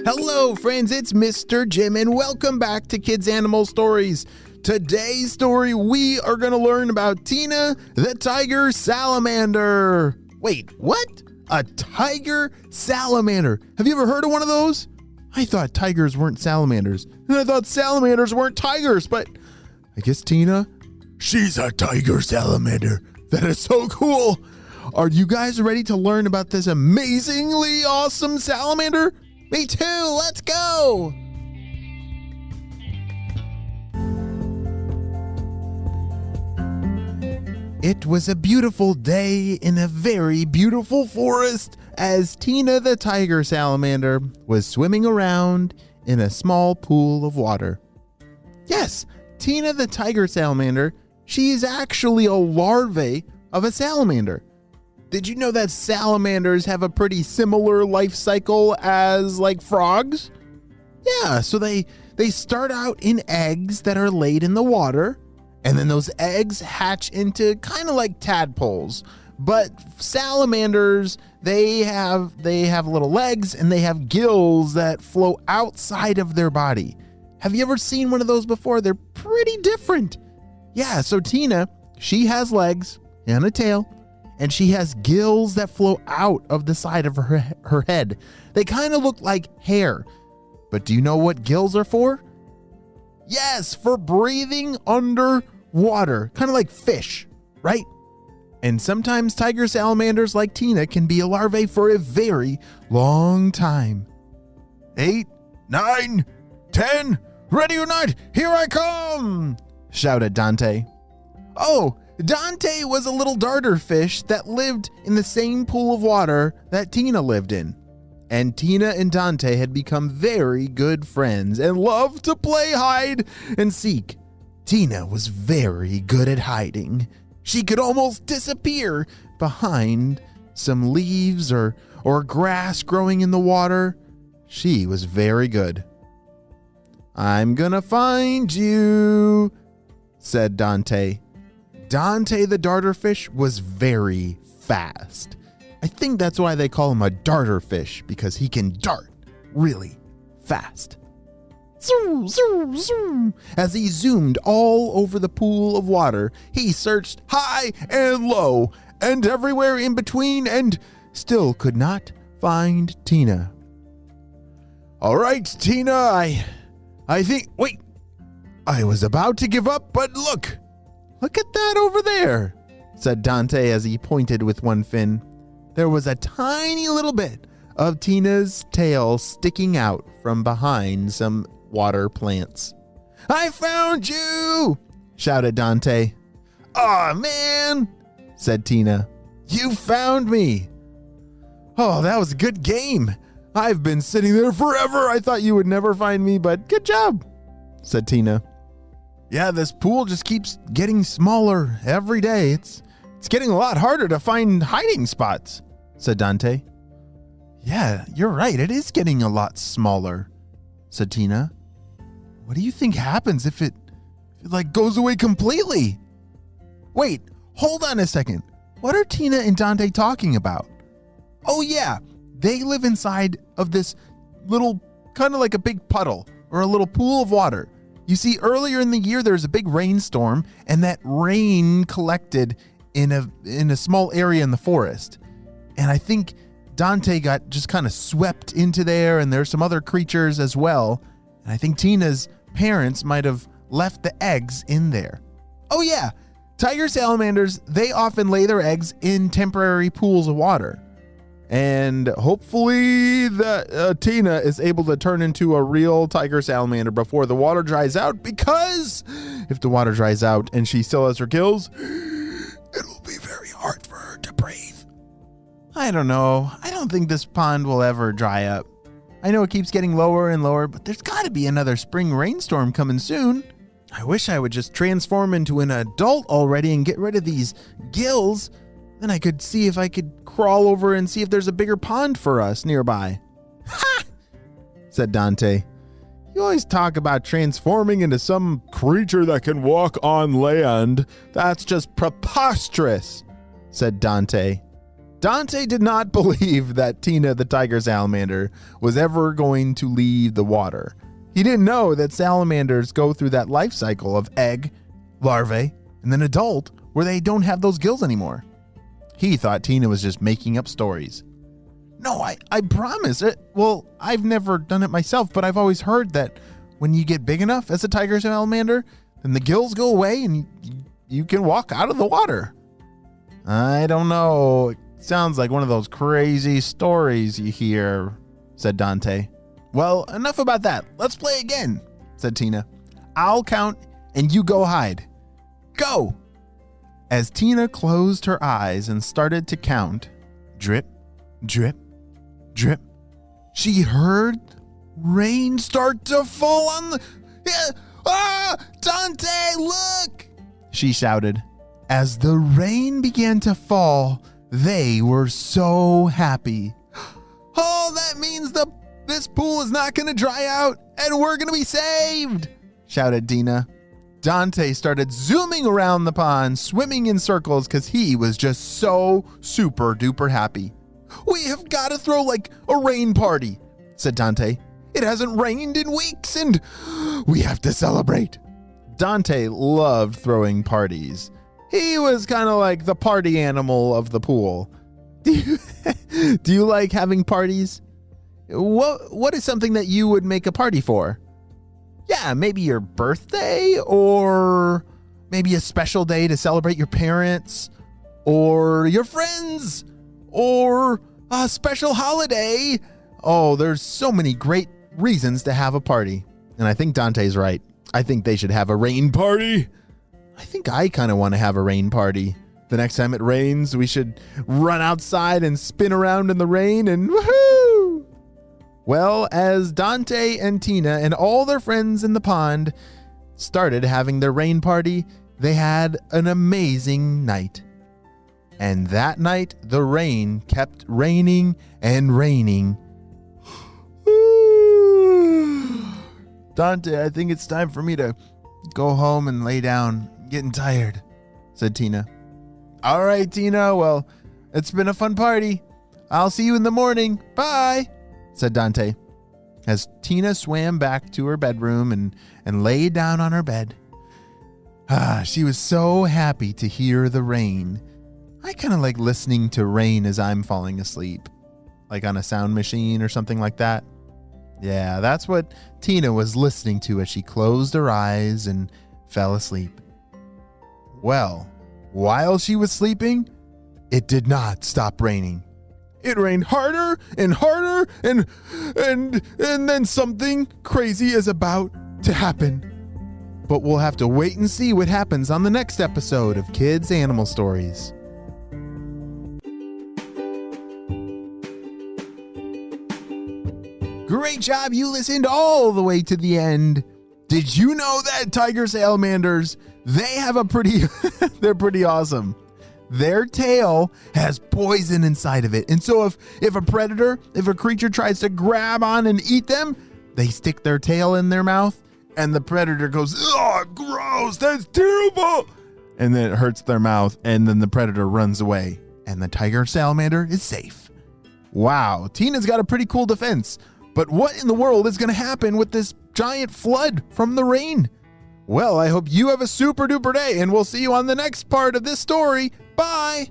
Hello friends, it's Mr. Jim and welcome back to Kids Animal Stories. Today's story, we are going to learn about Tina the tiger salamander. Wait, what? A tiger salamander? Have you ever heard of one of those? I thought tigers weren't salamanders, and I thought salamanders weren't tigers, but I guess Tina, she's a tiger salamander. That is so cool. Are you guys ready to learn about this amazingly awesome salamander? Me too, let's go! It was a beautiful day in a very beautiful forest as Tina the tiger salamander was swimming around in a small pool of water. Yes, Tina the tiger salamander, she is actually a larvae of a salamander. Did you know that salamanders have a pretty similar life cycle as like frogs? Yeah, so they start out in eggs that are laid in the water, and then those eggs hatch into kind of like tadpoles. But salamanders, they have little legs and they have gills that flow outside of their body. Have you ever seen one of those before? They're pretty different. Yeah, so Tina, she has legs and a tail, and she has gills that flow out of the side of her head. They kind of look like hair. But do you know what gills are for? Yes, for breathing underwater, kind of like fish, right? And sometimes tiger salamanders like Tina can be a larvae for a very long time. 8, 9, 10, ready or not, here I come, shouted Dante. Oh, Dante was a little darter fish that lived in the same pool of water that Tina lived in. And Tina and Dante had become very good friends and loved to play hide and seek. Tina was very good at hiding. She could almost disappear behind some leaves or grass growing in the water. She was very good. I'm gonna find you, said Dante. Dante the darterfish was very fast. I think that's why they call him a darterfish, because he can dart really fast. Zoom, zoom, zoom. As he zoomed all over the pool of water, he searched high and low and everywhere in between and still could not find Tina. All right, Tina, I think, wait, I was about to give up, but look at that over there, said Dante as he pointed with one fin. There was a tiny little bit of Tina's tail sticking out from behind some water plants. I found you, shouted Dante. Aw, man, said Tina. You found me. Oh, that was a good game. I've been sitting there forever. I thought you would never find me, but good job, said Tina. Yeah, this pool just keeps getting smaller every day. It's getting a lot harder to find hiding spots, said Dante. Yeah, you're right. It is getting a lot smaller, said Tina. What do you think happens if it like goes away completely? Wait, hold on a second. What are Tina and Dante talking about? Oh yeah, they live inside of this little, kind of like a big puddle or a little pool of water. You see, earlier in the year, there was a big rainstorm, and that rain collected in a small area in the forest. And I think Dante got just kind of swept into there, and there's some other creatures as well. And I think Tina's parents might have left the eggs in there. Oh yeah, tiger salamanders, they often lay their eggs in temporary pools of water. And hopefully Tina is able to turn into a real tiger salamander before the water dries out, because if the water dries out and she still has her gills, it'll be very hard for her to breathe. I don't know. I don't think this pond will ever dry up. I know it keeps getting lower and lower, but there's got to be another spring rainstorm coming soon. I wish I would just transform into an adult already and get rid of these gills. Then I could see if I could crawl over and see if there's a bigger pond for us nearby. Ha! Said Dante. You always talk about transforming into some creature that can walk on land. That's just preposterous, said Dante. Dante did not believe that Tina the tiger salamander was ever going to leave the water. He didn't know that salamanders go through that life cycle of egg, larvae, and then adult where they don't have those gills anymore. He thought Tina was just making up stories. No, I promise it. Well, I've never done it myself, but I've always heard that when you get big enough as a tiger salamander, then the gills go away and you can walk out of the water. I don't know. It sounds like one of those crazy stories you hear, said Dante. Well, enough about that. Let's play again, said Tina. I'll count and you go hide. Go! As Tina closed her eyes and started to count, drip, drip, drip, she heard rain start to fall on the... Dante, look! She shouted. As the rain began to fall, they were so happy. Oh, that means this pool is not going to dry out and we're going to be saved, shouted Tina. Dante started zooming around the pond, swimming in circles because he was just so super duper happy. We have got to throw like a rain party, said Dante. It hasn't rained in weeks and we have to celebrate. Dante loved throwing parties. He was kind of like the party animal of the pool. Do you like having parties? What is something that you would make a party for? Yeah, maybe your birthday, or maybe a special day to celebrate your parents or your friends or a special holiday. Oh, there's so many great reasons to have a party. And I think Dante's right. I think they should have a rain party. I think I kind of want to have a rain party. The next time it rains, we should run outside and spin around in the rain and woohoo! Well, as Dante and Tina and all their friends in the pond started having their rain party, they had an amazing night. And that night, the rain kept raining and raining. Dante, I think it's time for me to go home and lay down. I'm getting tired, said Tina. All right, Tina. Well, it's been a fun party. I'll see you in the morning. Bye, said Dante. As Tina swam back to her bedroom and lay down on her bed. She was so happy to hear the rain. I kind of like listening to rain as I'm falling asleep, like on a sound machine or something like that. Yeah, that's what Tina was listening to as she closed her eyes and fell asleep. Well, while she was sleeping, it did not stop raining. It rained harder and harder and then something crazy is about to happen. But we'll have to wait and see what happens on the next episode of Kids Animal Stories. Great job, you listened all the way to the end. Did you know that tiger salamanders, they have they're pretty awesome. Their tail has poison inside of it. And so if a creature tries to grab on and eat them, they stick their tail in their mouth and the predator goes, "Oh, gross, that's terrible." And then it hurts their mouth and then the predator runs away and the tiger salamander is safe. Wow, Tina's got a pretty cool defense. But what in the world is going to happen with this giant flood from the rain? Well, I hope you have a super duper day and we'll see you on the next part of this story. Bye.